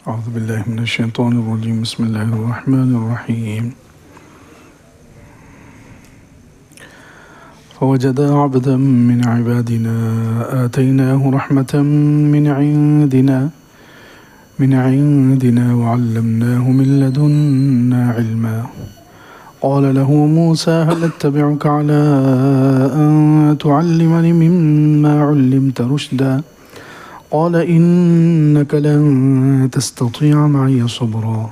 اعوذ باللہ من الشیطان الرجیم بسم اللہ الرحمن الرحیم فوجد عبدا من عبادنا آتیناہ رحمة من عندنا وعلمناه من لدنا علما قال له موسى هل اتبعك على أن تعلمني مما علمت رشدا قال إنك لن تستطيع معي صبرا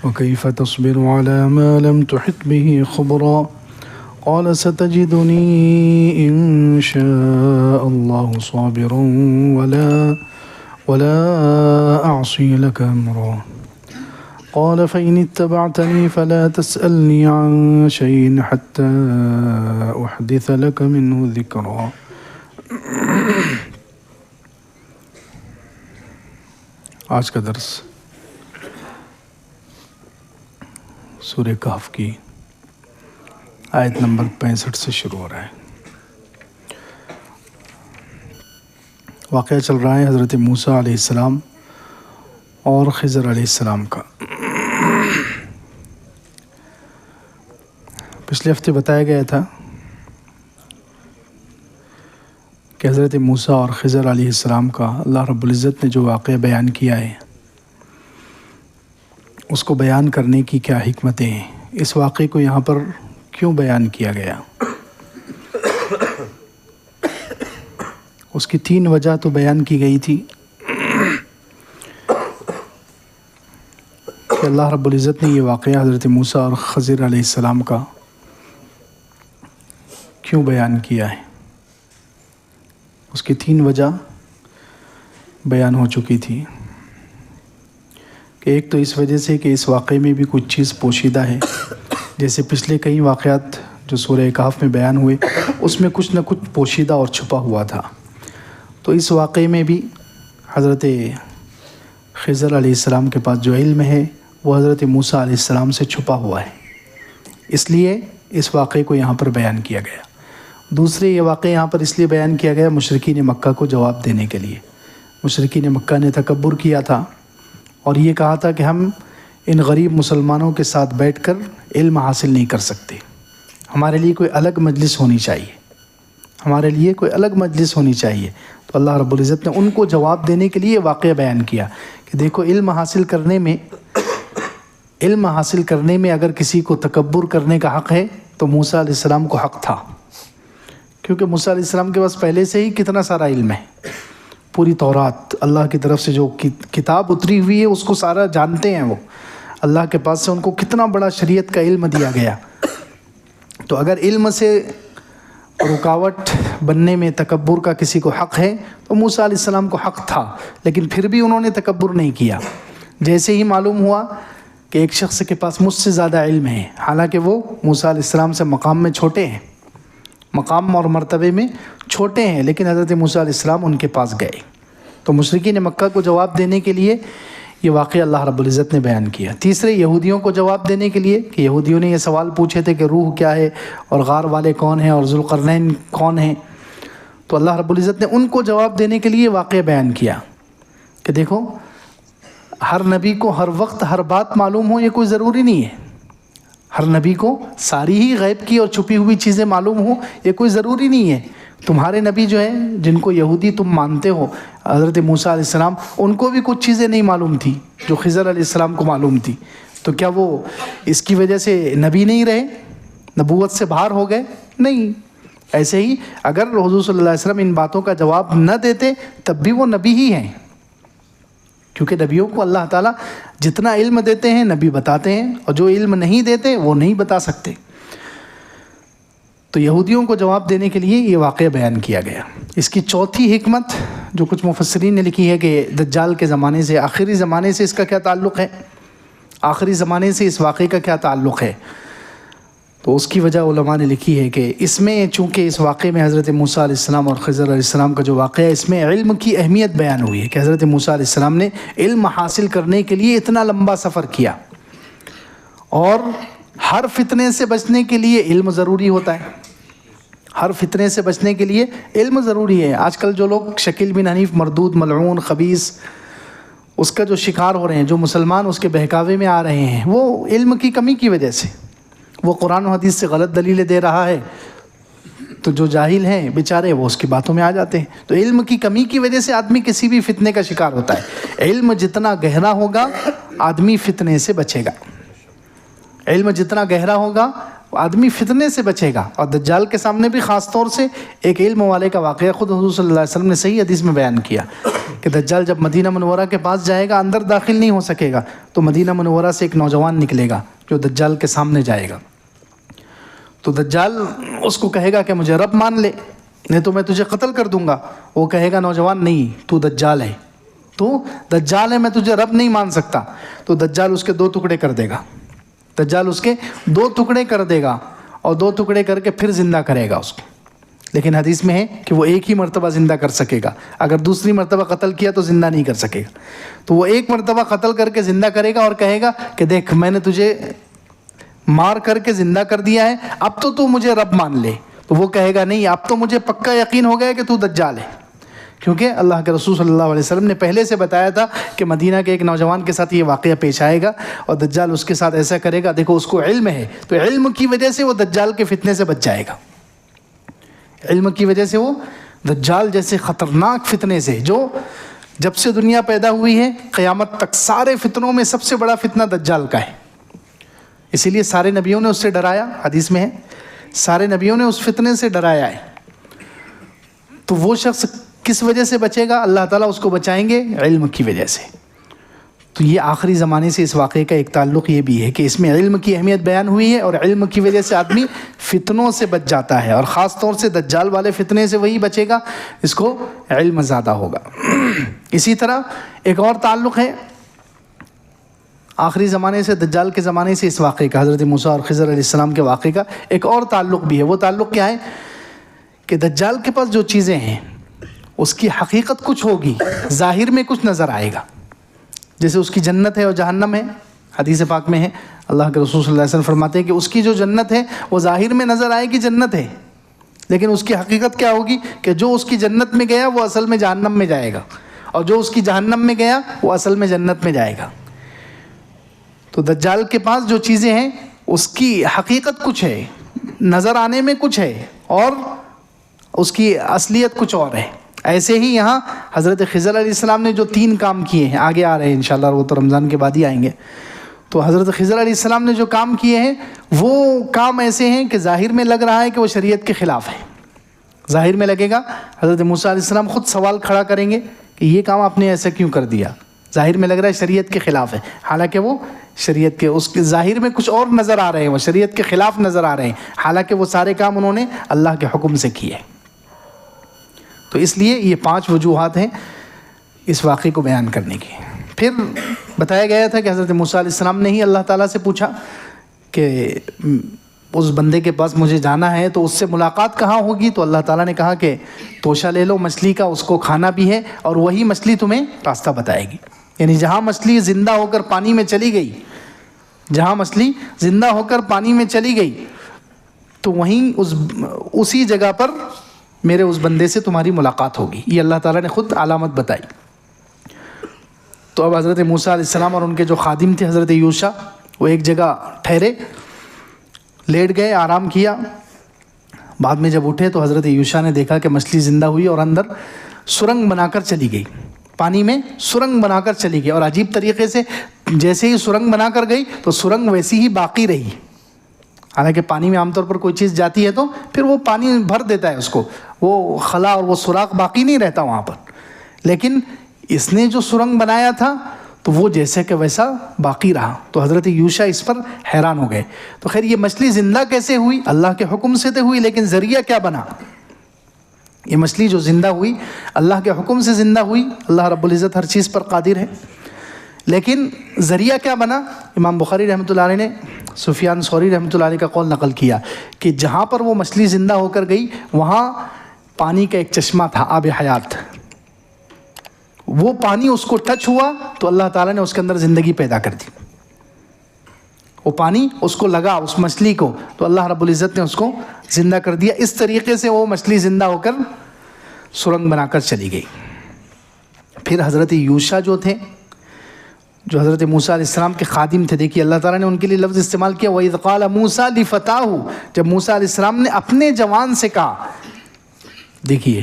وكيف تصبر على ما لم تحط به خبرا قال ستجدني إن شاء الله صابرا ولا أعصي لك أمرا قال فإن اتبعتني فلا تسألني عن شيء حتى أحدث لك منه ذكرا. آج کا درس سورہ کہف کی آیت نمبر 65 سے شروع ہو رہا ہے. واقعہ چل رہا ہے حضرت موسیٰ علیہ السلام اور خضر علیہ السلام کا. پچھلے ہفتے بتایا گیا تھا کہ حضرت موسیٰ اور خضر علیہ السلام کا اللہ رب العزت نے جو واقعہ بیان کیا ہے اس کو بیان کرنے کی کیا حکمتیں ہیں، اس واقعے کو یہاں پر کیوں بیان کیا گیا. اس کی 3 وجہ تو بیان کی گئی تھی کہ اللہ رب العزت نے یہ واقعہ حضرت موسیٰ اور خضر علیہ السلام کا کیوں بیان کیا ہے. اس کی 3 وجہ بیان ہو چکی تھی کہ ایک تو اس وجہ سے کہ اس واقعے میں بھی کچھ چیز پوشیدہ ہے، جیسے پچھلے کئی واقعات جو سورہ کہف میں بیان ہوئے اس میں کچھ نہ کچھ پوشیدہ اور چھپا ہوا تھا. تو اس واقعے میں بھی حضرت خضر علیہ السلام کے پاس جو علم ہے وہ حضرت موسیٰ علیہ السلام سے چھپا ہوا ہے، اس لیے اس واقعے کو یہاں پر بیان کیا گیا. دوسرے یہ واقعہ یہاں پر اس لیے بیان کیا گیا مشرکین مکہ کو جواب دینے کے لیے. مشرکین مکہ نے تکبر کیا تھا اور یہ کہا تھا کہ ہم ان غریب مسلمانوں کے ساتھ بیٹھ کر علم حاصل نہیں کر سکتے، ہمارے لیے کوئی الگ مجلس ہونی چاہیے، ہمارے لیے کوئی الگ مجلس ہونی چاہیے. تو اللہ رب العزت نے ان کو جواب دینے کے لیے واقعہ بیان کیا کہ دیکھو علم حاصل کرنے میں اگر کسی کو تکبر کرنے کا حق ہے تو موسیٰ علیہ السلام کو حق تھا، کیونکہ موسیٰ علیہ السلام کے پاس پہلے سے ہی کتنا سارا علم ہے. پوری تورات اللہ کی طرف سے جو کتاب اتری ہوئی ہے اس کو سارا جانتے ہیں. وہ اللہ کے پاس سے ان کو کتنا بڑا شریعت کا علم دیا گیا. تو اگر علم سے رکاوٹ بننے میں تکبر کا کسی کو حق ہے تو موسیٰ علیہ السلام کو حق تھا، لیکن پھر بھی انہوں نے تکبر نہیں کیا. جیسے ہی معلوم ہوا کہ ایک شخص کے پاس مجھ سے زیادہ علم ہے، حالانکہ وہ موسیٰ علیہ السلام سے مقام میں چھوٹے ہیں، مقام اور مرتبے میں چھوٹے ہیں، لیکن حضرت موسیٰ علیہ السلام ان کے پاس گئے. تو مشرکین مکہ کو جواب دینے کے لیے یہ واقعہ اللہ رب العزت نے بیان کیا. تیسرے یہودیوں کو جواب دینے کے لیے کہ یہودیوں نے یہ سوال پوچھے تھے کہ روح کیا ہے اور غار والے کون ہیں اور ذوالقرنین کون ہیں. تو اللہ رب العزت نے ان کو جواب دینے کے لیے واقعہ بیان کیا کہ دیکھو ہر نبی کو ہر وقت ہر بات معلوم ہو یہ کوئی ضروری نہیں ہے. ہر نبی کو ساری ہی غیب کی اور چھپی ہوئی چیزیں معلوم ہوں یہ کوئی ضروری نہیں ہے. تمہارے نبی جو ہیں جن کو یہودی تم مانتے ہو حضرت موسیٰ علیہ السلام، ان کو بھی کچھ چیزیں نہیں معلوم تھی جو خضر علیہ السلام کو معلوم تھی. تو کیا وہ اس کی وجہ سے نبی نہیں رہے، نبوت سے باہر ہو گئے؟ نہیں. ایسے ہی اگر حضور صلی اللہ علیہ وسلم ان باتوں کا جواب نہ دیتے تب بھی وہ نبی ہی ہیں، کیونکہ نبیوں کو اللہ تعالیٰ جتنا علم دیتے ہیں نبی بتاتے ہیں، اور جو علم نہیں دیتے وہ نہیں بتا سکتے. تو یہودیوں کو جواب دینے کے لیے یہ واقعہ بیان کیا گیا. اس کی چوتھی حکمت جو کچھ مفسرین نے لکھی ہے کہ دجال کے زمانے سے آخری زمانے سے اس کا کیا تعلق ہے، آخری زمانے سے اس واقعے کا کیا تعلق ہے. تو اس کی وجہ علماء نے لکھی ہے کہ اس میں چونکہ اس واقعے میں حضرت موسیٰ علیہ السلام اور خضر علیہ السلام کا جو واقعہ ہے اس میں علم کی اہمیت بیان ہوئی ہے کہ حضرت موسیٰ علیہ السلام نے علم حاصل کرنے کے لیے اتنا لمبا سفر کیا، اور ہر فتنے سے بچنے کے لیے علم ضروری ہوتا ہے. ہر فتنے سے بچنے کے لیے علم ضروری ہے. آج کل جو لوگ شکیل بن حنیف مردود ملعون خبیث اس کا جو شکار ہو رہے ہیں، جو مسلمان اس کے بہکاوے میں آ رہے ہیں، وہ علم کی کمی کی وجہ سے، وہ قرآن و حدیث سے غلط دلیلیں دے رہا ہے، تو جو جاہل ہیں بیچارے وہ اس کی باتوں میں آ جاتے ہیں۔ تو علم کی کمی کی وجہ سے آدمی کسی بھی فتنے کا شکار ہوتا ہے۔ علم جتنا گہرا ہوگا آدمی فتنے سے بچے گا، علم جتنا گہرا ہوگا آدمی فتنے سے بچے گا۔ اور دجال کے سامنے بھی خاص طور سے ایک علم والے کا واقعہ خود حضور صلی اللہ علیہ وسلم نے صحیح حدیث میں بیان کیا کہ دجال جب مدینہ منورہ کے پاس جائے گا، اندر داخل نہیں ہو سکے گا، تو مدینہ منورہ سے ایک نوجوان نکلے گا جو دجال کے سامنے جائے گا، تو دجال اس کو کہے گا کہ مجھے رب مان لے، نہیں تو میں تجھے قتل کر دوں گا۔ وہ کہے گا نوجوان نہیں، تو دجال ہے، تو دجال ہے، میں تجھے رب نہیں مان سکتا۔ تو دجال اس کے 2 ٹکڑے کر دے گا، دجال اس کے 2 ٹکڑے کر دے گا، اور 2 ٹکڑے کر کے پھر زندہ کرے گا اس کو۔ لیکن حدیث میں ہے کہ وہ ایک ہی مرتبہ زندہ کر سکے گا، اگر دوسری مرتبہ قتل کیا تو زندہ نہیں کر سکے گا۔ تو وہ ایک مرتبہ قتل کر کے زندہ کرے گا اور کہے گا کہ دیکھ میں نے تجھے مار کر کے زندہ کر دیا ہے، اب تو مجھے رب مان لے۔ تو وہ کہے گا نہیں، اب تو مجھے پکا یقین ہو گیا کہ تو دجال ہے، کیونکہ اللہ کے رسول صلی اللہ علیہ وسلم نے پہلے سے بتایا تھا کہ مدینہ کے ایک نوجوان کے ساتھ یہ واقعہ پیش آئے گا اور دجال اس کے ساتھ ایسا کرے گا۔ دیکھو اس کو علم ہے، تو علم کی وجہ سے وہ دجال کے فتنے سے بچ جائے گا، علم کی وجہ سے وہ دجال جیسے خطرناک فتنے سے، جو جب سے دنیا پیدا ہوئی ہے قیامت تک سارے فتنوں میں سب سے بڑا فتنہ دجال کا ہے، اسی لیے سارے نبیوں نے اس سے ڈرایا، حدیث میں ہے سارے نبیوں نے اس فتنے سے ڈرایا ہے۔ تو وہ شخص کس وجہ سے بچے گا؟ اللہ تعالیٰ اس کو بچائیں گے علم کی وجہ سے۔ تو یہ آخری زمانے سے اس واقعے کا ایک تعلق یہ بھی ہے کہ اس میں علم کی اہمیت بیان ہوئی ہے، اور علم کی وجہ سے آدمی فتنوں سے بچ جاتا ہے، اور خاص طور سے دجال والے فتنے سے وہی بچے گا اس کو علم زیادہ ہوگا۔ اسی طرح ایک اور تعلق ہے آخری زمانے سے، دجال کے زمانے سے اس واقعے کا، حضرت موسیٰ اور خضر علیہ السلام کے واقعے کا ایک اور تعلق بھی ہے۔ وہ تعلق کیا ہے کہ دجال کے پاس جو چیزیں ہیں اس کی حقیقت کچھ ہوگی، ظاہر میں کچھ نظر آئے گا، جیسے اس کی جنت ہے اور جہنم ہے، حدیث پاک میں ہے اللہ کے رسول صلی اللہ علیہ وسلم فرماتے ہیں کہ اس کی جو جنت ہے وہ ظاہر میں نظر آئے گی جنت ہے، لیکن اس کی حقیقت کیا ہوگی کہ جو اس کی جنت میں گیا وہ اصل میں جہنم میں جائے گا، اور جو اس کی جہنم میں گیا وہ اصل میں جنت میں جائے گا۔ تو دجال کے پاس جو چیزیں ہیں اس کی حقیقت کچھ ہے، نظر آنے میں کچھ ہے، اور اس کی اصلیت کچھ اور ہے۔ ایسے ہی یہاں حضرت خضر علیہ السلام نے جو 3 کام کیے ہیں، آگے آ رہے ہیں انشاءاللہ، وہ تو رمضان کے بعد ہی آئیں گے۔ تو حضرت خضر علیہ السلام نے جو کام کیے ہیں وہ کام ایسے ہیں کہ ظاہر میں لگ رہا ہے کہ وہ شریعت کے خلاف ہے، ظاہر میں لگے گا حضرت موسیٰ علیہ السلام خود سوال کھڑا کریں گے کہ یہ کام آپ نے ایسا کیوں کر دیا، ظاہر میں لگ رہا ہے شریعت کے خلاف ہے، حالانکہ وہ شریعت کے اس کے ظاہر میں کچھ اور نظر آ رہے ہیں، وہ شریعت کے خلاف نظر آ رہے ہیں، حالانکہ وہ سارے کام انہوں نے اللہ کے حکم سے کیے۔ تو اس لیے یہ 5 وجوہات ہیں اس واقعے کو بیان کرنے کی۔ پھر بتایا گیا تھا کہ حضرت موسیٰ علیہ السلام نے ہی اللہ تعالیٰ سے پوچھا کہ اس بندے کے پاس مجھے جانا ہے تو اس سے ملاقات کہاں ہوگی، تو اللہ تعالیٰ نے کہا کہ توشہ لے لو مچھلی کا، اس کو کھانا بھی ہے، اور وہی مچھلی تمہیں راستہ بتائے گی۔ یعنی جہاں مچھلی زندہ ہو کر پانی میں چلی گئی، جہاں مچھلی زندہ ہو کر پانی میں چلی گئی تو وہیں اسی جگہ پر میرے اس بندے سے تمہاری ملاقات ہوگی، یہ اللہ تعالیٰ نے خود علامت بتائی۔ تو اب حضرت موسیٰ علیہ السلام اور ان کے جو خادم تھے حضرت یوشع، وہ ایک جگہ ٹھہرے، لیٹ گئے، آرام کیا۔ بعد میں جب اٹھے تو حضرت یوشع نے دیکھا کہ مچھلی زندہ ہوئی اور اندر سرنگ بنا کر چلی گئی، پانی میں سرنگ بنا کر چلی گئی، اور عجیب طریقے سے جیسے ہی سرنگ بنا کر گئی تو سرنگ ویسی ہی باقی رہی۔ حالانکہ پانی میں عام طور پر کوئی چیز جاتی ہے تو پھر وہ پانی بھر دیتا ہے اس کو، وہ خلا اور وہ سوراخ باقی نہیں رہتا وہاں پر، لیکن اس نے جو سرنگ بنایا تھا تو وہ جیسے کہ ویسا باقی رہا۔ تو حضرت یوشع اس پر حیران ہو گئے۔ تو خیر یہ مچھلی زندہ کیسے ہوئی؟ اللہ کے حکم سے تو ہوئی، لیکن ذریعہ کیا بنا؟ یہ مچھلی جو زندہ ہوئی اللہ کے حکم سے زندہ ہوئی، اللہ رب العزت ہر چیز پر قادر ہے، لیکن ذریعہ کیا بنا؟ امام بخاری رحمۃ اللہ علیہ نے سفیان ثوری رحمۃ اللہ علیہ کا قول نقل کیا کہ جہاں پر وہ مچھلی زندہ ہو کر گئی وہاں پانی کا ایک چشمہ تھا، آب حیات، وہ پانی اس کو ٹچ ہوا تو اللہ تعالیٰ نے اس کے اندر زندگی پیدا کر دی، وہ پانی اس کو لگا اس مچھلی کو تو اللہ رب العزت نے اس کو زندہ کر دیا۔ اس طریقے سے وہ مچھلی زندہ ہو کر سرنگ بنا کر چلی گئی۔ پھر حضرت یوشع جو تھے جو حضرت موسیٰ علیہ السلام کے خادم تھے. دیکھیے اللہ تعالیٰ نے ان کے لیے لفظ استعمال کیا وَإِذْ قَالَ مُوسَىٰ لِفَتَاهُ، جب موسیٰ علیہ السلام نے اپنے جوان سے کہا. دیکھیے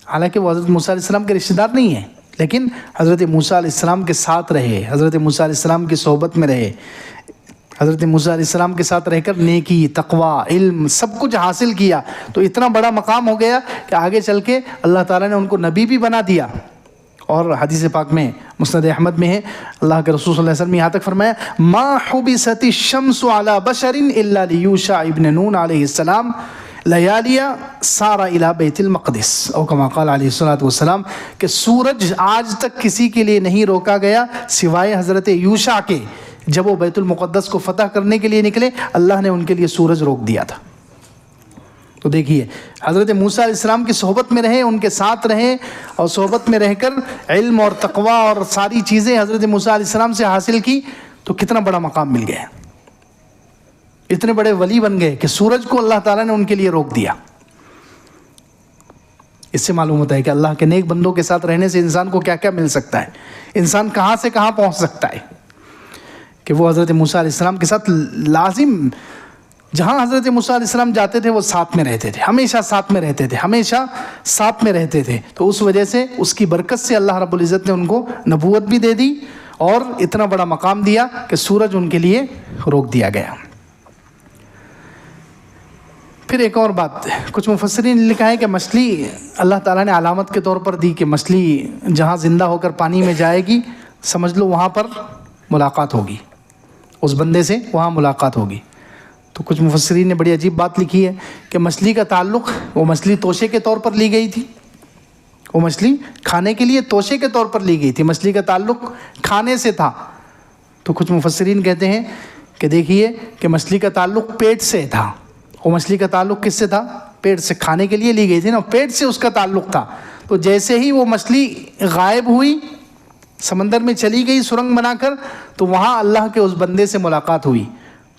حالانکہ وہ حضرت موسیٰ علیہ السلام کے رشتہ دار نہیں ہیں، لیکن حضرت موسیٰ علیہ السلام کے ساتھ رہے، حضرت موسیٰ علیہ السلام کی صحبت میں رہے، حضرت موسیٰ علیہ السلام کے ساتھ رہ کر نیکی، تقوی، علم سب کچھ حاصل کیا. تو اتنا بڑا مقام ہو گیا کہ آگے چل کے اللہ تعالیٰ نے ان کو نبی بھی بنا دیا. اور حدیث پاک میں مسند احمد میں ہے، اللہ کے رسول صلی اللہ علیہ وسلم نے یہاں تک فرمایا ما حبست الشمس علی بشر الا لیوشع ابن نون علیہ السلام لیالیہ سار الی بیت المقدس، او کما قال علیہ الصلوۃ والسلام، کہ سورج آج تک کسی کے لیے نہیں روکا گیا سوائے حضرت یوشع کے. جب وہ بیت المقدس کو فتح کرنے کے لیے نکلے اللہ نے ان کے لیے سورج روک دیا تھا. تو دیکھیے حضرت موسیٰ علیہ السلام کی صحبت میں رہے، ان کے ساتھ رہے، اور صحبت میں رہ کر علم اور تقوی اور ساری چیزیں حضرت موسیٰ علیہ السلام سے حاصل کی، تو کتنا بڑا مقام مل گیا. اتنے بڑے ولی بن گئے کہ سورج کو اللہ تعالیٰ نے ان کے لیے روک دیا. اس سے معلوم ہوتا ہے کہ اللہ کے نیک بندوں کے ساتھ رہنے سے انسان کو کیا کیا مل سکتا ہے، انسان کہاں سے کہاں پہنچ سکتا ہے. کہ وہ حضرت موسیٰ علیہ السلام کے ساتھ لازم، جہاں حضرت موسیٰ علیہ السلام جاتے تھے وہ ساتھ میں رہتے تھے، ہمیشہ ساتھ میں رہتے تھے، ہمیشہ ساتھ میں رہتے تھے. تو اس وجہ سے اس کی برکت سے اللہ رب العزت نے ان کو نبوت بھی دے دی اور اتنا بڑا مقام دیا کہ سورج ان کے لیے روک دیا گیا. پھر ایک اور بات، کچھ مفسرین نے لکھا ہے کہ مچھلی اللہ تعالیٰ نے علامت کے طور پر دی کہ مچھلی جہاں زندہ ہو کر پانی میں جائے گی سمجھ لو وہاں پر ملاقات ہوگی، اس بندے سے وہاں ملاقات ہوگی. تو کچھ مفسرین نے بڑی عجیب بات لکھی ہے کہ مچھلی کا تعلق، وہ مچھلی توشے کے طور پر لی گئی تھی، وہ مچھلی کھانے کے لیے توشے کے طور پر لی گئی تھی، مچھلی کا تعلق کھانے سے تھا. تو کچھ مفسرین کہتے ہیں کہ دیکھیے کہ مچھلی کا تعلق پیٹ سے تھا. وہ مچھلی کا تعلق کس سے تھا؟ پیٹ سے. کھانے کے لیے لی گئی تھی نا، پیٹ سے اس کا تعلق تھا. تو جیسے ہی وہ مچھلی غائب ہوئی، سمندر میں چلی گئی سرنگ بنا کر، تو وہاں اللہ کے اس بندے سے ملاقات ہوئی.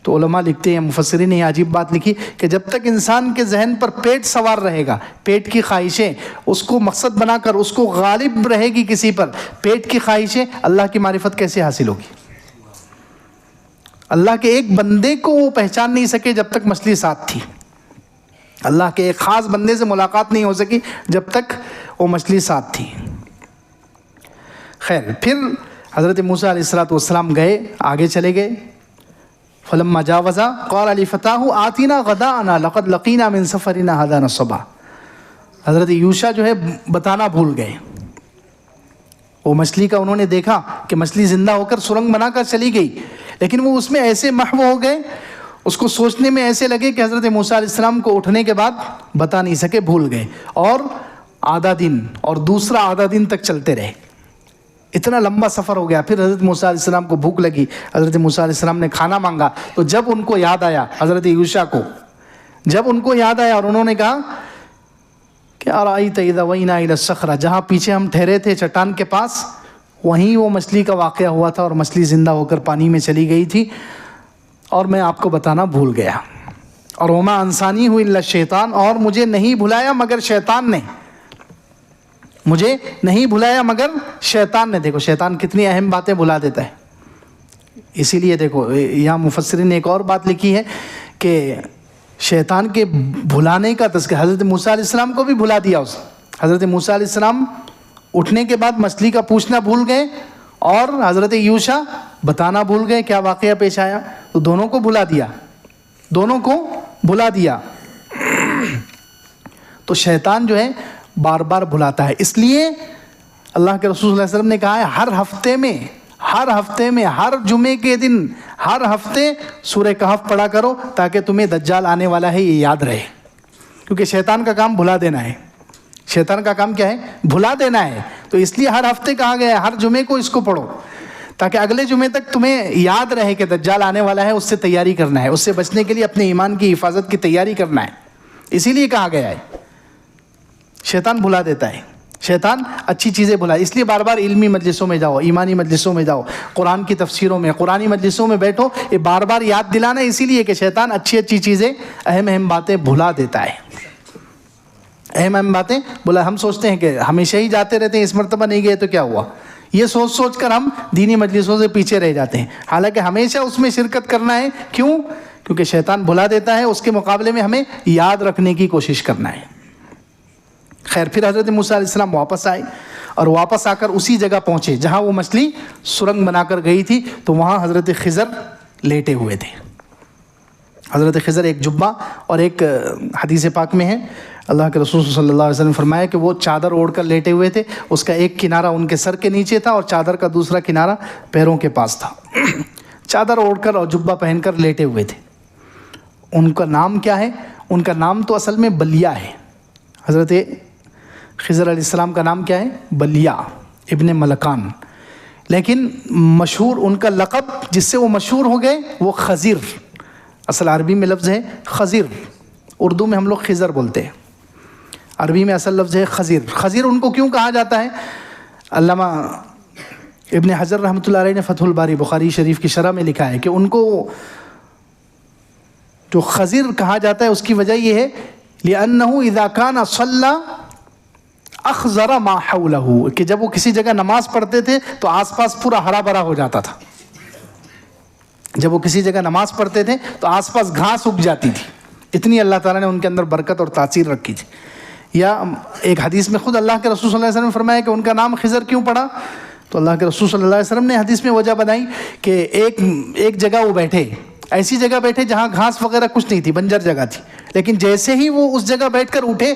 تو علماء لکھتے ہیں، مفسرین نے یہ عجیب بات لکھی کہ جب تک انسان کے ذہن پر پیٹ سوار رہے گا، پیٹ کی خواہشیں اس کو مقصد بنا کر اس کو غالب رہے گی کسی پر، پیٹ کی خواہشیں، اللہ کی معرفت کیسے حاصل ہوگی؟ اللہ کے ایک بندے کو وہ پہچان نہیں سکے جب تک مچھلی ساتھ تھی. اللہ کے ایک خاص بندے سے ملاقات نہیں ہو سکی جب تک وہ مچھلی ساتھ تھی. خیر، پھر حضرت موسیٰ علیہ السلام گئے، آگے چلے گئے. فلما جاوزا قال لفتاه آتنا غداءنا لقد لقينا من سفرنا هذا نصبا. حضرت یوشع جو ہے بتانا بھول گئے. وہ مچھلی کا انہوں نے دیکھا کہ مچھلی زندہ ہو کر سرنگ بنا کر چلی گئی، لیکن وہ اس میں ایسے محو ہو گئے، اس کو سوچنے میں ایسے لگے کہ حضرت موسیٰ علیہ السلام کو اٹھنے کے بعد بتا نہیں سکے، بھول گئے. اور آدھا دن اور دوسرا آدھا دن تک چلتے رہے. اتنا لمبا سفر ہو گیا. پھر حضرت موسیٰ علیہ السلام کو بھوک لگی، حضرت موسیٰ علیہ السلام نے کھانا مانگا. تو جب ان کو یاد آیا، حضرت یوشع کو جب ان کو یاد آیا، اور انہوں نے کہا کہ ارأیت اذا وینا الی الصخرہ، جہاں پیچھے ہم ٹھہرے تھے چٹان کے پاس، وہیں وہ مچھلی کا واقعہ ہوا تھا اور مچھلی زندہ ہو کر پانی میں چلی گئی تھی اور میں آپ کو بتانا بھول گیا. اور وما انسانی ہو الا الشیطان، اور مجھے نہیں بھلایا مگر شیطان نے، مجھے نہیں بھلایا مگر شیطان نے. دیکھو شیطان کتنی اہم باتیں بھلا دیتا ہے. اسی لیے دیکھو یہاں مفسرین نے ایک اور بات لکھی ہے کہ شیطان کے بھلانے کا تذکرہ حضرت موسیٰ علیہ السلام کو بھی بھلا دیا. اس حضرت موسیٰ علیہ السلام اٹھنے کے بعد مچھلی کا پوچھنا بھول گئے اور حضرت یوشع بتانا بھول گئے کیا واقعہ پیش آیا. تو دونوں کو بھلا دیا، دونوں کو بھلا دیا. تو شیطان جو ہے بار بار بھلاتا ہے. اس لیے اللہ کے رسول صلی اللہ علیہ وسلم نے کہا ہے ہر ہفتے میں ہر جمعے کے دن ہر ہفتے سورہ کہف پڑھا کرو تاکہ تمہیں دجال آنے والا ہے یہ یاد رہے. کیونکہ شیطان کا کام بھلا دینا ہے. شیطان کا کام کیا ہے؟ بھلا دینا ہے. تو اس لیے ہر ہفتے کہا گیا ہے ہر جمعے کو اس کو پڑھو تاکہ اگلے جمعے تک تمہیں یاد رہے کہ دجال آنے والا ہے، اس سے تیاری کرنا ہے، اس سے بچنے کے لیے اپنے ایمان کی حفاظت کی تیاری کرنا ہے. اسی لیے کہا گیا ہے. شیطان بھلا دیتا ہے، شیطان اچھی چیزیں بھلائے. اس لیے بار بار علمی مجلسوں میں جاؤ، ایمانی مجلسوں میں جاؤ، قرآن کی تفسیروں میں، قرآنی مجلسوں میں بیٹھو. یہ بار بار یاد دلانا اسی لیے کہ شیطان اچھی چیزیں، اہم باتیں بھلا دیتا ہے. اہم باتیں بولا. ہم سوچتے ہیں کہ ہمیشہ ہی جاتے رہتے ہیں، اس مرتبہ نہیں گئے تو کیا ہوا. یہ سوچ سوچ کر ہم دینی مجلسوں سے پیچھے رہ جاتے ہیں، حالانکہ ہمیشہ اس میں شرکت کرنا ہے. کیوں؟ کیونکہ شیطان بھلا دیتا ہے، اس کے مقابلے میں ہمیں یاد رکھنے کی کوشش کرنا ہے. خیر، پھر حضرت موسیٰ علیہ السلام واپس آئے اور واپس آ کر اسی جگہ پہنچے جہاں وہ مچھلی سرنگ بنا کر گئی تھی. تو وہاں حضرت خضر لیٹے ہوئے تھے. حضرت خضر ایک جبہ اور ایک حدیث پاک میں ہے اللہ کے رسول صلی اللہ علیہ وسلم نے فرمایا کہ وہ چادر اوڑھ کر لیٹے ہوئے تھے. اس کا ایک کنارہ ان کے سر کے نیچے تھا اور چادر کا دوسرا کنارہ پیروں کے پاس تھا. چادر اوڑھ کر اور جبہ پہن کر لیٹے ہوئے تھے. ان کا نام کیا ہے؟ ان کا نام تو اصل میں بلیا ہے. حضرت خضر علیہ السلام کا نام کیا ہے؟ بلیا ابن ملکان. لیکن مشہور ان کا لقب جس سے وہ مشہور ہو گئے وہ خضر. اصل عربی میں لفظ ہے خضر، اردو میں ہم لوگ خضر بولتے ہیں، عربی میں اصل لفظ ہے خضر. خضر ان کو کیوں کہا جاتا ہے؟ علامہ ابن حجر رحمۃ اللہ علیہ نے فتح الباری بخاری شریف کی شرح میں لکھا ہے کہ ان کو جو خضر کہا جاتا ہے اس کی وجہ یہ ہے لِأَنَّهُ إِذَا كَانَ صَلَّى أَخْضَرَ مَا حَوْلَهُ، کہ جب وہ کسی جگہ نماز پڑھتے تھے تو آس پاس پورا ہرا بھرا ہو جاتا تھا. جب وہ کسی جگہ نماز پڑھتے تھے تو آس پاس گھاس اگ جاتی تھی. اتنی اللہ تعالیٰ نے ان کے اندر برکت اور تاثیر رکھی تھی. یا ایک حدیث میں خود اللہ کے رسول صلی اللہ علیہ وسلم نے فرمایا کہ ان کا نام خضر کیوں پڑا؟ تو اللہ کے رسول صلی اللہ علیہ وسلم نے حدیث میں وجہ بتائی کہ ایک جگہ وہ بیٹھے، ایسی جگہ بیٹھے جہاں گھاس وغیرہ کچھ نہیں تھی، بنجر جگہ تھی، لیکن جیسے ہی وہ اس جگہ بیٹھ کر اٹھے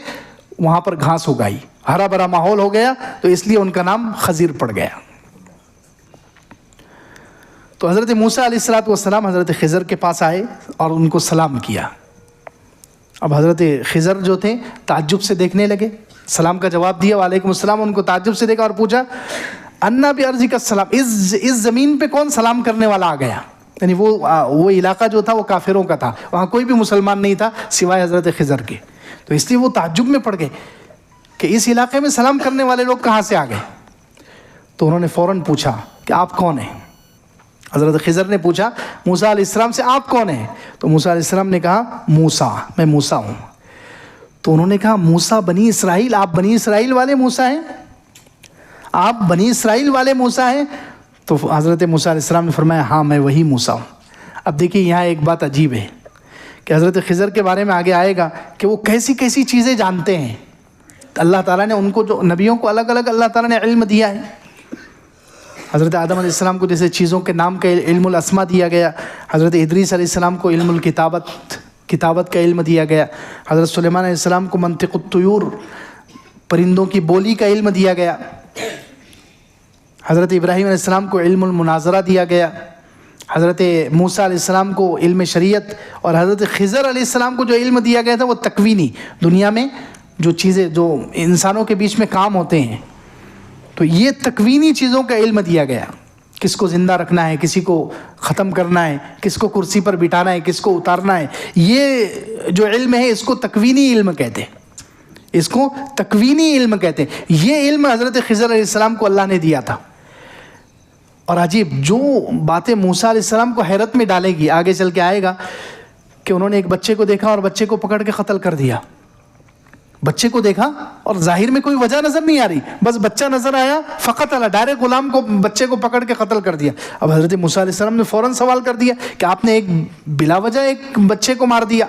وہاں پر گھاس اگائی، ہرا بھرا ماحول ہو گیا، تو اس لیے ان کا نام خضر پڑ گیا. تو حضرت موسیٰ علیہ السلام حضرت خضر کے پاس آئے اور ان کو سلام کیا. اب حضرت خضر جو تھے تعجب سے دیکھنے لگے، سلام کا جواب دیا وعلیکم السلام، ان کو تعجب سے دیکھا اور پوچھا انا بارضک السلام، اس زمین پہ کون سلام کرنے والا آ گیا؟ یعنی وہ علاقہ جو تھا وہ کافروں کا تھا، وہاں کوئی بھی مسلمان نہیں تھا سوائے حضرت خضر کے. تو اس لیے وہ تعجب میں پڑ گئے کہ اس علاقے میں سلام کرنے والے لوگ کہاں سے آ گئے. تو انہوں نے فوراً پوچھا کہ آپ کون ہیں؟ حضرت خضر نے پوچھا موسیٰ علیہ السلام سے آپ کون ہیں؟ تو موسیٰ علیہ السلام نے کہا موسیٰ، میں موسیٰ ہوں. تو انہوں نے کہا موسیٰ بنی اسرائیل، آپ بنی اسرائیل والے موسیٰ ہیں؟ آپ بنی اسرائیل والے موسیٰ ہیں؟ تو حضرت موسیٰ علیہ السلام نے فرمایا ہاں میں وہی موسیٰ ہوں. اب دیکھیے یہاں ایک بات عجیب ہے کہ حضرت خضر کے بارے میں آگے آئے گا کہ وہ کیسی کیسی چیزیں جانتے ہیں. اللہ تعالیٰ نے ان کو، جو نبیوں کو الگ الگ اللہ تعالیٰ نے علم دیا ہے. حضرت آدم علیہ السلام کو جیسے چیزوں کے نام کا علم الاسماء دیا گیا، حضرت ادریس علیہ السلام کو علم کتابت کا علم دیا گیا، حضرت سلیمان علیہ السلام کو منطق الطیور پرندوں کی بولی کا علم دیا گیا، حضرت ابراہیم علیہ السلام کو علم المناظرہ دیا گیا، حضرت موسیٰ علیہ السلام کو علم شریعت، اور حضرت خضر علیہ السلام کو جو علم دیا گیا تھا وہ تکوینی، دنیا میں جو چیزیں جو انسانوں کے بیچ میں کام ہوتے ہیں، تو یہ تکوینی چیزوں کا علم دیا گیا. کس کو زندہ رکھنا ہے، کسی کو ختم کرنا ہے، کس کو کرسی پر بٹھانا ہے، کس کو اتارنا ہے، یہ جو علم ہے اس کو تکوینی علم کہتے ہیں. اس کو تکوینی علم کہتے ہیں. یہ علم حضرت خضر علیہ السلام کو اللہ نے دیا تھا. اور عجیب جو باتیں موسیٰ علیہ السلام کو حیرت میں ڈالے گی، آگے چل کے آئے گا کہ انہوں نے ایک بچے کو دیکھا اور بچے کو پکڑ کے قتل کر دیا. بچے کو دیکھا اور ظاہر میں کوئی وجہ نظر نہیں آ رہی، بس بچہ نظر آیا، فقط اللہ ڈائریکٹ غلام کو، بچے کو پکڑ کے قتل کر دیا. اب حضرت موسیٰ علیہ السلام نے فوراً سوال کر دیا کہ آپ نے ایک بلا وجہ ایک بچے کو مار دیا.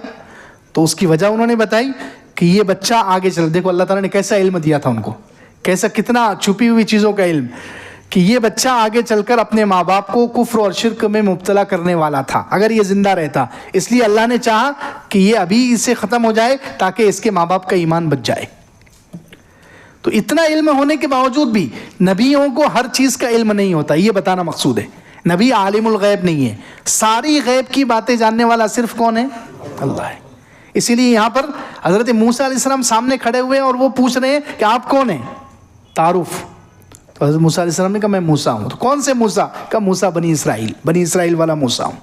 تو اس کی وجہ انہوں نے بتائی کہ یہ بچہ آگے چل، دیکھو اللہ تعالیٰ نے کیسا علم دیا تھا ان کو، کیسا کتنا چھپی ہوئی چیزوں کا علم، کہ یہ بچہ آگے چل کر اپنے ماں باپ کو کفر اور شرک میں مبتلا کرنے والا تھا اگر یہ زندہ رہتا. اس لیے اللہ نے چاہا کہ یہ ابھی اس سے ختم ہو جائے تاکہ اس کے ماں باپ کا ایمان بچ جائے. تو اتنا علم ہونے کے باوجود بھی نبیوں کو ہر چیز کا علم نہیں ہوتا، یہ بتانا مقصود ہے. نبی عالم الغیب نہیں ہے، ساری غیب کی باتیں جاننے والا صرف کون ہے؟ اللہ ہے. اسی لیے یہاں پر حضرت موسیٰ علیہ السلام سامنے کھڑے ہوئے اور وہ پوچھ رہے ہیں کہ آپ کون ہیں؟ تعارف. تو حضرت موسیٰ علیہ السلام نے کہا میں موسیٰ ہوں. تو کون سے موسیٰ؟ کہا موسیٰ بنی اسرائیل والا موسیٰ ہوں.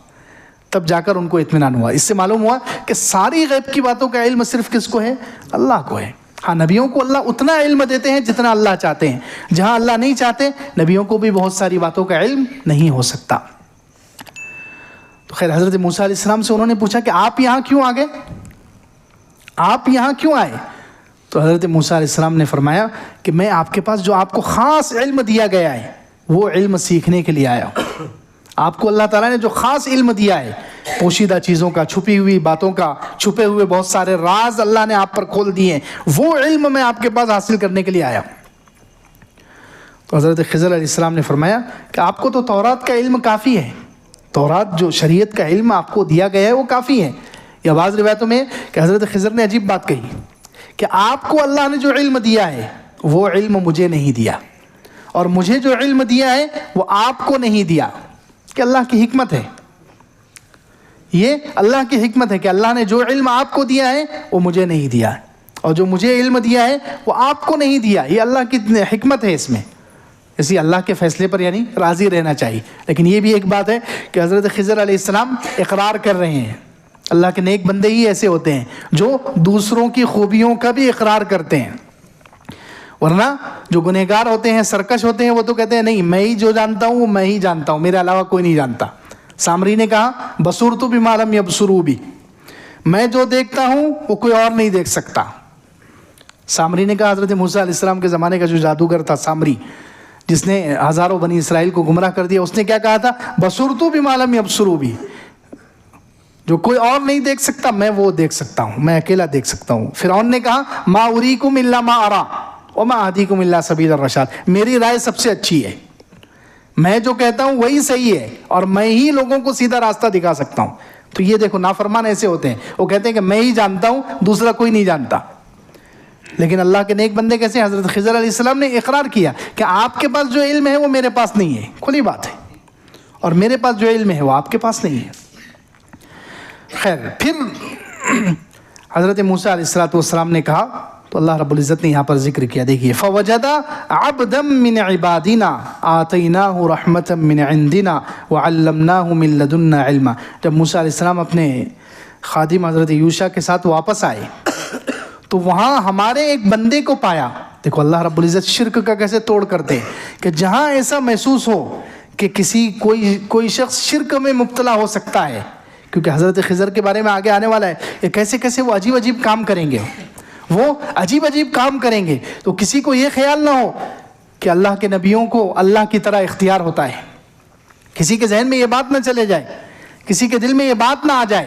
تب جا کر ان کو اطمینان ہوا. اس سے معلوم ہوا کہ ساری غیب کی باتوں کا علم صرف کس کو ہے؟ اللہ کو ہے. ہاں نبیوں کو اللہ اتنا علم دیتے ہیں جتنا اللہ چاہتے ہیں، جہاں اللہ نہیں چاہتے نبیوں کو بھی بہت ساری باتوں کا علم نہیں ہو سکتا. تو خیر حضرت موسیٰ علیہ السلام سے انہوں نے پوچھا کہ آپ یہاں کیوں آ گئے، آپ یہاں کیوں آئے؟ تو حضرت موسیٰ علیہ السلام نے فرمایا کہ میں آپ کے پاس جو آپ کو خاص علم دیا گیا ہے وہ علم سیکھنے کے لیے آیا ہوں۔ آپ کو اللہ تعالیٰ نے جو خاص علم دیا ہے، پوشیدہ چیزوں کا، چھپی ہوئی باتوں کا، چھپے ہوئے بہت سارے راز اللہ نے آپ پر کھول دیے ہیں، وہ علم میں آپ کے پاس حاصل کرنے کے لیے آیا ہوں۔ تو حضرت خضر علیہ السلام نے فرمایا کہ آپ کو تو تورات کا علم کافی ہے، تورات جو شریعت کا علم آپ کو دیا گیا ہے وہ کافی ہے۔ یا بعض روایتوں میں کہ حضرت خضر نے عجیب بات کہی کہ آپ کو اللہ نے جو علم دیا ہے وہ علم مجھے نہیں دیا، اور مجھے جو علم دیا ہے وہ آپ کو نہیں دیا، کہ اللہ کی حکمت ہے، یہ اللہ کی حکمت ہے کہ اللہ نے جو علم آپ کو دیا ہے وہ مجھے نہیں دیا، اور جو مجھے علم دیا ہے وہ آپ کو نہیں دیا، یہ اللہ کی حکمت ہے اس میں۔ اسی اللہ کے فیصلے پر یعنی راضی رہنا چاہیے۔ لیکن یہ بھی ایک بات ہے کہ حضرت خضر علیہ السلام اقرار کر رہے ہیں، اللہ کے نیک بندے ہی ایسے ہوتے ہیں جو دوسروں کی خوبیوں کا بھی اقرار کرتے ہیں، ورنہ جو گنہگار ہوتے ہیں، سرکش ہوتے ہیں، وہ تو کہتے ہیں نہیں میں ہی جو جانتا ہوں وہ میں ہی جانتا ہوں، میرے علاوہ کوئی نہیں جانتا۔ سامری نے کہا بصرت بما لم یبصروا بی، میں جو دیکھتا ہوں وہ کوئی اور نہیں دیکھ سکتا۔ سامری نے کہا حضرت موسیٰ علیہ السلام کے زمانے کا جو جادوگر تھا سامری، جس نے ہزاروں بنی اسرائیل کو گمراہ کر دیا، اس نے کیا کہا تھا؟ بصرت بما لم یبصروا بی، جو کوئی اور نہیں دیکھ سکتا میں وہ دیکھ سکتا ہوں، میں اکیلا دیکھ سکتا ہوں۔ فرعون نے کہا ما اریکم الا ما ارا وما اهدیکم الا سبیل الرشاد، میری رائے سب سے اچھی ہے، میں جو کہتا ہوں وہی صحیح ہے، اور میں ہی لوگوں کو سیدھا راستہ دکھا سکتا ہوں۔ تو یہ دیکھو نافرمان ایسے ہوتے ہیں، وہ کہتے ہیں کہ میں ہی جانتا ہوں، دوسرا کوئی نہیں جانتا۔ لیکن اللہ کے نیک بندے کیسے؟ حضرت خضر علیہ السلام نے اقرار کیا کہ آپ کے پاس جو علم ہے وہ میرے پاس نہیں ہے، کھلی بات ہے، اور میرے پاس جو علم ہے وہ آپ کے پاس نہیں ہے۔ خیر، پھر حضرت موسیٰ علیہ السلام نے کہا، تو اللہ رب العزت نے یہاں پر ذکر کیا، دیکھیے فَوَجَدَ عَبْدًا مِّنْ عِبَادِنَا آتَيْنَاهُ رَحْمَةً مِّنْ عِنْدِنَا وَعَلَّمْنَاهُ مِن لَّدُنَّا عِلْمًا۔ جب موسیٰ علیہ السلام اپنے خادم حضرت یوشع کے ساتھ واپس آئے تو وہاں ہمارے ایک بندے کو پایا۔ دیکھو اللہ رب العزت شرک کا کیسے توڑ کرتے ہیں کہ جہاں ایسا محسوس ہو کہ کوئی شخص شرک میں مبتلا ہو سکتا ہے، کیونکہ حضرت خضر کے بارے میں آگے آنے والا ہے کہ کیسے کیسے وہ عجیب عجیب کام کریں گے، وہ عجیب عجیب کام کریں گے، تو کسی کو یہ خیال نہ ہو کہ اللہ کے نبیوں کو اللہ کی طرح اختیار ہوتا ہے، کسی کے ذہن میں یہ بات نہ چلے جائے، کسی کے دل میں یہ بات نہ آ جائے۔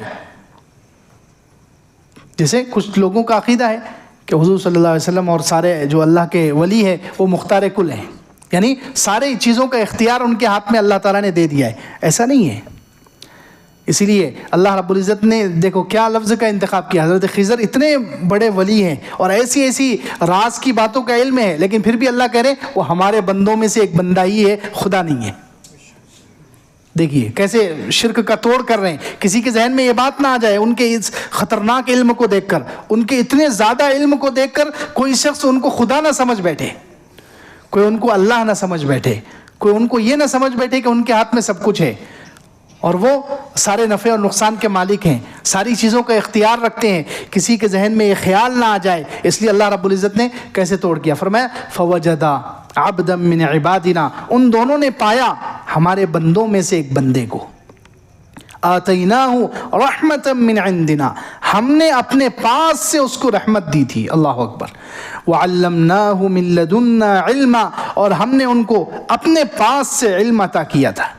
جیسے کچھ لوگوں کا عقیدہ ہے کہ حضور صلی اللہ علیہ وسلم اور سارے جو اللہ کے ولی ہے وہ مختار کل ہیں، یعنی سارے چیزوں کا اختیار ان کے ہاتھ میں اللہ تعالیٰ نے دے دیا ہے۔ ایسا نہیں ہے، اسی لیے اللہ رب العزت نے دیکھو کیا لفظ کا انتخاب کیا۔ حضرت خضر اتنے بڑے ولی ہیں اور ایسی ایسی راز کی باتوں کا علم ہے، لیکن پھر بھی اللہ کہہ رہے وہ ہمارے بندوں میں سے ایک بندہ ہی ہے، خدا نہیں ہے۔ دیکھیے کیسے شرک کا توڑ کر رہے ہیں، کسی کے ذہن میں یہ بات نہ آ جائے ان کے اس خطرناک علم کو دیکھ کر، ان کے اتنے زیادہ علم کو دیکھ کر کوئی شخص ان کو خدا نہ سمجھ بیٹھے، کوئی ان کو اللہ نہ سمجھ بیٹھے، کوئی ان کو یہ نہ سمجھ بیٹھے کہ ان کے ہاتھ میں سب کچھ ہے اور وہ سارے نفع اور نقصان کے مالک ہیں، ساری چیزوں کا اختیار رکھتے ہیں، کسی کے ذہن میں یہ خیال نہ آ جائے۔ اس لیے اللہ رب العزت نے کیسے توڑ کیا، فرمایا فَوَجَدَا عَبْدًا مِّنْ عِبَادِنَا، ان دونوں نے پایا ہمارے بندوں میں سے ایک بندے کو، آتَيْنَاهُ رَحْمَةً مِّنْ عِنْدِنَا، ہم نے اپنے پاس سے اس کو رحمت دی تھی، اللہ اکبر، وَعَلَّمْنَاهُ مِن لَّدُنَّا عِلْمًا، اور ہم نے ان کو اپنے پاس سے علم عطا کیا تھا۔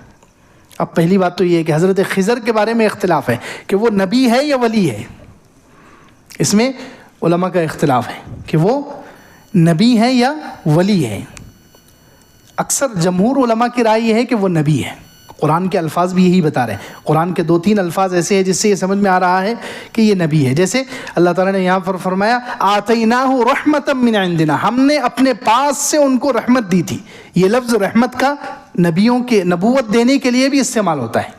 اب پہلی بات تو یہ ہے کہ حضرت خضر کے بارے میں اختلاف ہے کہ وہ نبی ہے یا ولی ہے، اس میں علماء کا اختلاف ہے کہ وہ نبی ہے یا ولی ہے۔ اکثر جمہور علماء کی رائے یہ ہے کہ وہ نبی ہے، قرآن کے الفاظ بھی یہی بتا رہے ہیں، قرآن کے 2-3 الفاظ ایسے ہیں جس سے یہ سمجھ میں آ رہا ہے کہ یہ نبی ہے۔ جیسے اللہ تعالیٰ نے یہاں پر فرمایا آتیناہ رحمۃ من عندنا، ہم نے اپنے پاس سے ان کو رحمت دی تھی۔ یہ لفظ رحمت کا نبیوں کے نبوت دینے کے لیے بھی استعمال ہوتا ہے،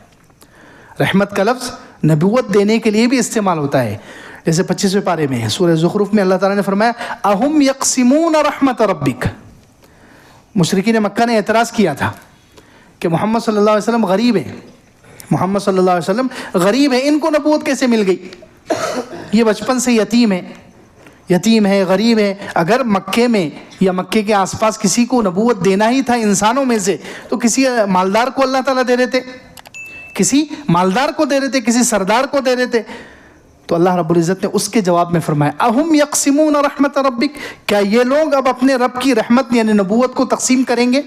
رحمت کا لفظ نبوت دینے کے لیے بھی استعمال ہوتا ہے۔ جیسے 25ویں پارے میں سورہ زخرف میں اللہ تعالیٰ نے فرمایا اہم یقسمون رحمت ربک، مشرکین مکہ نے اعتراض کیا تھا کہ محمد صلی اللہ علیہ وسلم غریب ہیں، محمد صلی اللہ علیہ وسلم غریب ہیں، ان کو نبوت کیسے مل گئی؟ یہ بچپن سے یتیم ہے، غریب ہے۔ اگر مکے میں یا مکے کے آس پاس کسی کو نبوت دینا ہی تھا انسانوں میں سے تو کسی مالدار کو اللہ تعالیٰ دے دیتے، کسی مالدار کو دے دیتے، کسی سردار کو دے دیتے۔ تو اللہ رب العزت نے اس کے جواب میں فرمایا اہم یقسمون رحمت ربک، کیا یہ لوگ اب اپنے رب کی رحمت یعنی نبوت کو تقسیم کریں گے؟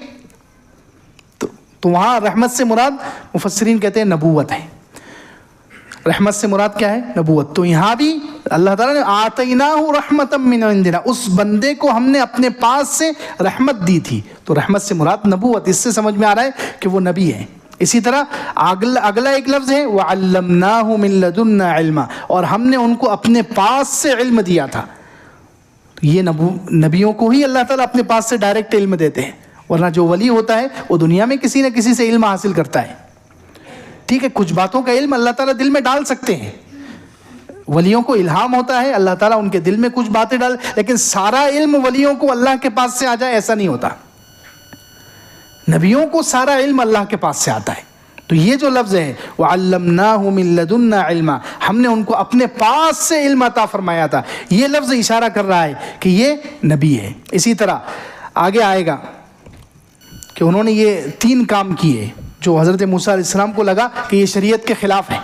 تو وہاں رحمت سے مراد مفسرین کہتے ہیں نبوت ہے. رحمت سے مراد کیا ہے؟ نبوت. تو یہاں بھی اللہ تعالیٰ نے آتیناہ رحمتا من عندنا، اس بندے کو ہم نے اپنے پاس سے رحمت دی تھی. تو رحمت سے مراد نبوت، اس سے سمجھ میں آ رہا ہے کہ وہ نبی ہے. اسی طرح اگلا ایک لفظ ہے وعلمناہ من لدنا علما، اور ہم نے ان کو اپنے پاس سے علم دیا تھا. یہ نبیوں کو ہی اللہ تعالیٰ اپنے پاس سے ڈائریکٹ علم دیتے ہیں، ورنہ جو ولی ہوتا ہے وہ دنیا میں کسی نہ کسی سے علم حاصل کرتا ہے. ٹھیک ہے، کچھ باتوں کا علم اللہ تعالیٰ دل میں ڈال سکتے ہیں، ولیوں کو الہام ہوتا ہے، اللہ تعالیٰ ان کے دل میں کچھ باتیں ڈال، لیکن سارا علم ولیوں کو اللہ کے پاس سے آ جائے ایسا نہیں ہوتا. نبیوں کو سارا علم اللہ کے پاس سے آتا ہے. تو یہ جو لفظ ہے وَعَلَّمْنَاهُ مِن لَدُنَّا عِلْمًا، ہم نے ان کو اپنے پاس سے علم عطا فرمایا تھا، یہ لفظ اشارہ کر رہا ہے کہ یہ نبی ہے. اسی طرح آگے آئے گا کہ انہوں نے یہ 3 کام کیے جو حضرت موسیٰ علیہ السلام کو لگا کہ یہ شریعت کے خلاف ہے.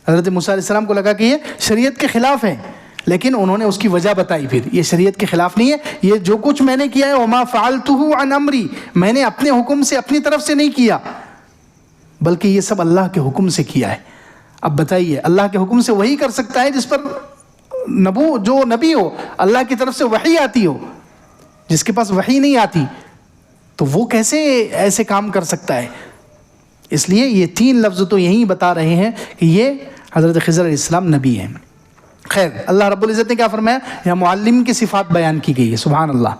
حضرت موسیٰ علیہ السلام کو لگا کہ یہ شریعت کے خلاف ہے، لیکن انہوں نے اس کی وجہ بتائی. پھر یہ شریعت کے خلاف نہیں ہے، یہ جو کچھ میں نے کیا ہے وما فعلته عن امری، میں نے اپنے حکم سے اپنی طرف سے نہیں کیا، بلکہ یہ سب اللہ کے حکم سے کیا ہے. اب بتائیے، اللہ کے حکم سے وہی کر سکتا ہے جس پر جو نبی ہو، اللہ کی طرف سے وحی آتی ہو. جس کے پاس وحی نہیں آتی تو وہ کیسے ایسے کام کر سکتا ہے؟ اس لیے یہ 3 لفظ تو یہی بتا رہے ہیں کہ یہ حضرت خضر علیہ السلام نبی ہیں. خیر، اللہ رب العزت نے کیا فرمایا؟ یہاں معلم کی صفات بیان کی گئی ہے. سبحان اللہ.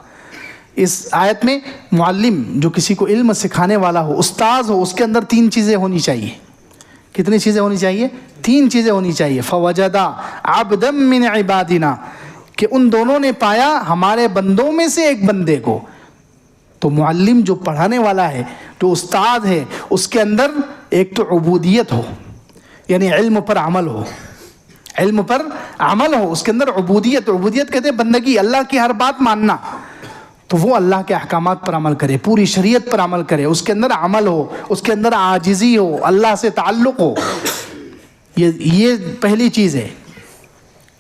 اس آیت میں معلم جو کسی کو علم سکھانے والا ہو، استاذ ہو، اس کے اندر 3 چیزیں ہونی چاہیے. کتنی چیزیں ہونی چاہیے؟ 3 چیزیں ہونی چاہیے. فوجدا عبدا من عبادنا، کہ ان دونوں نے پایا ہمارے بندوں میں سے ایک بندے کو. تو معلم جو پڑھانے والا ہے، جو استاد ہے، اس کے اندر ایک تو عبودیت ہو، یعنی علم پر عمل ہو، علم پر عمل ہو، اس کے اندر عبودیت. عبودیت کہتے ہیں بندگی، اللہ کی ہر بات ماننا. تو وہ اللہ کے احکامات پر عمل کرے، پوری شریعت پر عمل کرے، اس کے اندر عمل ہو، اس کے اندر عاجزی ہو، اللہ سے تعلق ہو. یہ پہلی چیز ہے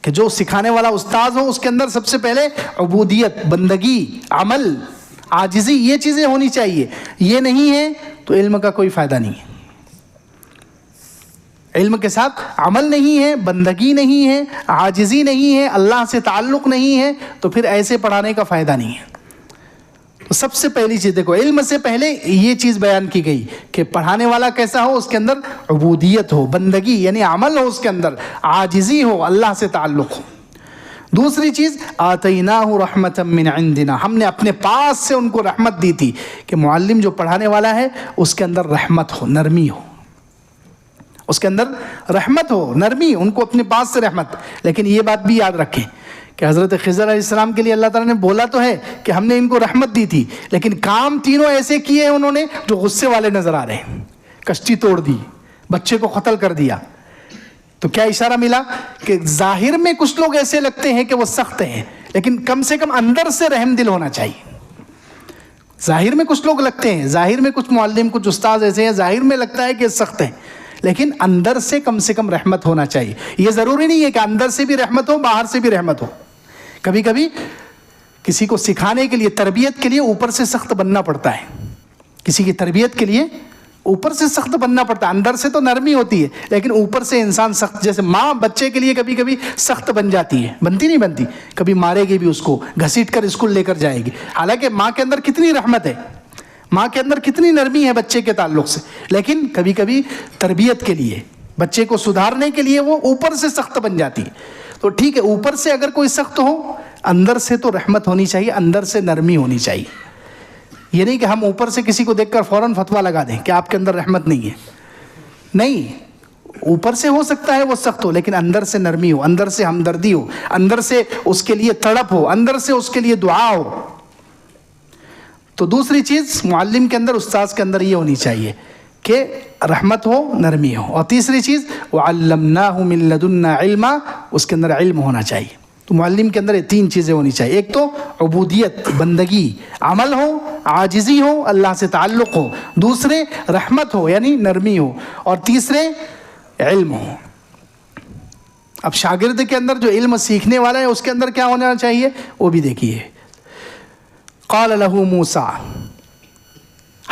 کہ جو سکھانے والا استاذ ہو اس کے اندر سب سے پہلے عبودیت، بندگی، عمل، عاجزی، یہ چیزیں ہونی چاہیے. یہ نہیں ہے تو علم کا کوئی فائدہ نہیں ہے. علم کے ساتھ عمل نہیں ہے، بندگی نہیں ہے، عاجزی نہیں ہے، اللہ سے تعلق نہیں ہے، تو پھر ایسے پڑھانے کا فائدہ نہیں ہے. تو سب سے پہلی چیز دیکھو، علم سے پہلے یہ چیز بیان کی گئی کہ پڑھانے والا کیسا ہو، اس کے اندر عبودیت ہو، بندگی یعنی عمل ہو، اس کے اندر عاجزی ہو، اللہ سے تعلق ہو. دوسری چیز آتیناہ رحمتا من عندنا، ہم نے اپنے پاس سے ان کو رحمت دی تھی. کہ معلم جو پڑھانے والا ہے اس کے اندر رحمت ہو، نرمی ہو، اس کے اندر رحمت ہو، نرمی، ان کو اپنے پاس سے رحمت. لیکن یہ بات بھی یاد رکھیں کہ حضرت خضر علیہ السلام کے لیے اللہ تعالیٰ نے بولا تو ہے کہ ہم نے ان کو رحمت دی تھی، لیکن کام تینوں ایسے کیے ہیں انہوں نے جو غصے والے نظر آ رہے ہیں. کشتی توڑ دی، بچے کو قتل کر دیا. تو کیا اشارہ ملا کہ ظاہر میں کچھ لوگ ایسے لگتے ہیں کہ وہ سخت ہیں، لیکن کم سے کم اندر سے رحم دل ہونا چاہیے. ظاہر میں کچھ لوگ لگتے ہیں، ظاہر میں کچھ معلم، کچھ استاد ایسے ہیں، ظاہر میں لگتا ہے کہ سخت ہیں، لیکن اندر سے کم رحمت ہونا چاہیے. یہ ضروری نہیں ہے کہ اندر سے بھی رحمت ہو، باہر سے بھی رحمت ہو. کبھی کبھی کسی کو سکھانے کے لیے، تربیت کے لیے اوپر سے سخت بننا پڑتا ہے. کسی کی تربیت کے لیے اوپر سے سخت بننا پڑتا ہے. اندر سے تو نرمی ہوتی ہے، لیکن اوپر سے انسان سخت. جیسے ماں بچے کے لیے کبھی کبھی سخت بن جاتی ہے، بنتی نہیں بنتی، کبھی مارے گی بھی اس کو، گھسیٹ کر اسکول لے کر جائے گی. حالانکہ ماں کے اندر کتنی رحمت ہے، ماں کے اندر کتنی نرمی ہے بچے کے تعلق سے، لیکن کبھی کبھی تربیت کے لیے، بچے کو سدھارنے کے لیے وہ اوپر سے سخت بن جاتی ہے. تو ٹھیک ہے، اوپر سے اگر کوئی سخت ہو، اندر سے تو رحمت ہونی چاہیے، اندر سے نرمی ہونی چاہیے. یہ نہیں کہ ہم اوپر سے کسی کو دیکھ کر فوراً فتویٰ لگا دیں کہ آپ کے اندر رحمت نہیں ہے. نہیں، اوپر سے ہو سکتا ہے وہ سخت ہو، لیکن اندر سے نرمی ہو، اندر سے ہمدردی ہو، اندر سے اس کے لیے تڑپ ہو، اندر سے اس کے لیے دعا ہو. تو دوسری چیز معلم کے اندر، استاذ کے اندر یہ ہونی چاہیے کہ رحمت ہو، نرمی ہو. اور تیسری چیز وعلمناہ من لدنا علما، اس کے اندر علم ہونا چاہیے. تو معلم کے اندر یہ 3 چیزیں ہونی چاہیے. ایک تو عبودیت، بندگی، عمل ہو، عاجزی ہو، اللہ سے تعلق ہو. دوسرے رحمت ہو یعنی نرمی ہو. اور تیسرے علم ہو. اب شاگرد کے اندر جو علم سیکھنے والا ہے اس کے اندر کیا ہونا چاہیے وہ بھی دیکھیے. قال له موسیٰ،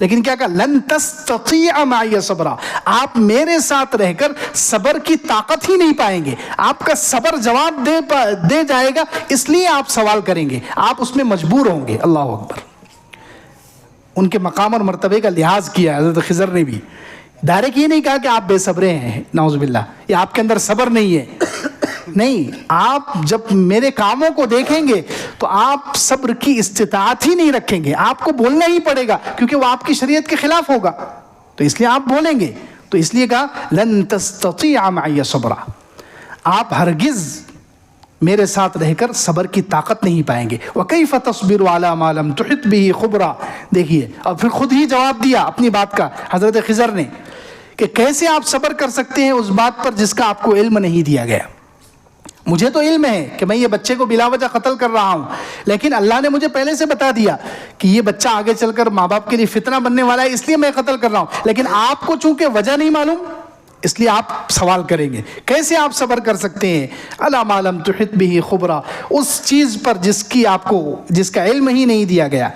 لیکن کیا کہا؟ لن تستطیع معی صبرا، آپ میرے ساتھ رہ کر صبر کی طاقت ہی نہیں پائیں گے. آپ کا صبر جواب دے جائے گا، اس لیے آپ سوال کریں گے، آپ اس میں مجبور ہوں گے. اللہ اکبر. ان کے مقام اور مرتبے کا لحاظ کیا حضرت خضر نے بھی. ڈائریکٹ یہ نہیں کہا کہ آپ بے صبرے ہیں، نعوذ باللہ، یا آپ کے اندر صبر نہیں ہے. نہیں، آپ جب میرے کاموں کو دیکھیں گے تو آپ صبر کی استطاعت ہی نہیں رکھیں گے، آپ کو بولنا ہی پڑے گا کیونکہ وہ آپ کی شریعت کے خلاف ہوگا، تو اس لیے آپ بولیں گے. تو اس لیے کہا لن تستطیع معی صبرا، آپ ہرگز میرے ساتھ رہ کر صبر کی طاقت نہیں پائیں گے. وَكَيْفَ تَصْبِرُ عَلَى مَا لَمْ تُحِطْ بِهِ خُبْرًا. دیکھیے، اور پھر خود ہی جواب دیا اپنی بات کا حضرت خضر نے کہ کیسے آپ صبر کر سکتے ہیں اس بات پر جس کا آپ کو علم نہیں دیا گیا. مجھے تو علم ہے کہ میں یہ بچے کو بلا وجہ قتل کر رہا ہوں، لیکن اللہ نے مجھے پہلے سے بتا دیا کہ یہ بچہ آگے چل کر ماں باپ کے لیے فتنہ بننے والا ہے، اس لیے میں قتل کر رہا ہوں. لیکن آپ کو چونکہ وجہ نہیں معلوم، اس لیے آپ سوال کریں گے. کیسے آپ صبر کر سکتے ہیں؟ علی ما لم تحط به خبرا، اس چیز پر جس کا علم ہی نہیں دیا گیا.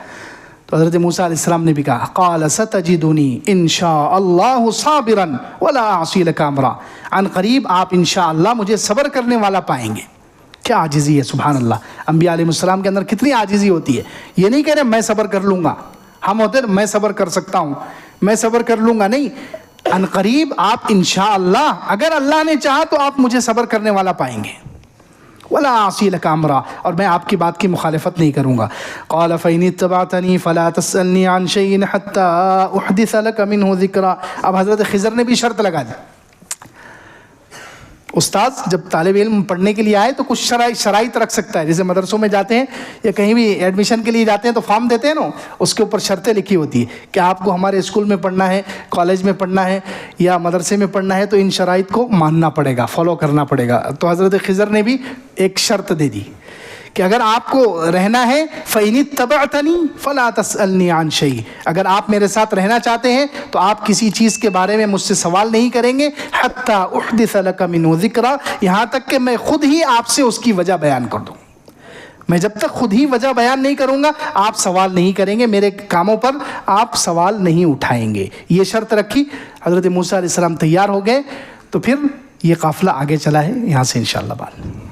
تو حضرت موسیٰ علیہ السلام نے بھی کہا قال ستجدنی ان شاء اللہ صابرا ولا اعصی لک امرا. عن قریب آپ انشاءاللہ مجھے صبر کرنے والا پائیں گے. کیا عاجزی ہے، سبحان اللہ. انبیاء علیہ السلام کے اندر کتنی عاجزی ہوتی ہے. یہ نہیں کہہ رہے میں صبر کر لوں گا، ہم ہوتے ہیں میں صبر کر سکتا ہوں، میں صبر کر لوں گا. نہیں، ان قریب آپ انشاءاللہ، اگر اللہ نے چاہا تو آپ مجھے صبر کرنے والا پائیں گے. ولا اعصی لک امرا، اور میں آپ کی بات کی مخالفت نہیں کروں گا. قال فإن اتبعتنی فلا تسألنی عن شیء حتى احدث لک منہ ذکرا. اب حضرت خضر نے بھی شرط لگا دی. استاذ جب طالب علم پڑھنے کے لیے آئے تو کچھ شرائط رکھ سکتا ہے. جیسے مدرسوں میں جاتے ہیں یا کہیں بھی ایڈمیشن کے لیے جاتے ہیں تو فارم دیتے ہیں نا، اس کے اوپر شرطیں لکھی ہوتی ہے کہ آپ کو ہمارے اسکول میں پڑھنا ہے، کالج میں پڑھنا ہے یا مدرسے میں پڑھنا ہے تو ان شرائط کو ماننا پڑے گا، فالو کرنا پڑے گا. تو حضرت خضر نے بھی ایک شرط دے دی کہ اگر آپ کو رہنا ہے فَإِنِ اتَّبَعْتَنِي فَلَا تَسْأَلْنِي عَنْ شَيْءٍ، اگر آپ میرے ساتھ رہنا چاہتے ہیں تو آپ کسی چیز کے بارے میں مجھ سے سوال نہیں کریں گے حَتَّى أُحْدِثَ لَكَ مِنْهُ ذِكْرًا، یہاں تک کہ میں خود ہی آپ سے اس کی وجہ بیان کر دوں. میں جب تک خود ہی وجہ بیان نہیں کروں گا آپ سوال نہیں کریں گے، میرے کاموں پر آپ سوال نہیں اٹھائیں گے. یہ شرط رکھی. حضرت موسیٰ علیہ السلام تیار ہو گئے. تو پھر یہ قافلہ آگے چلا ہے یہاں سے انشاءاللہ بعد.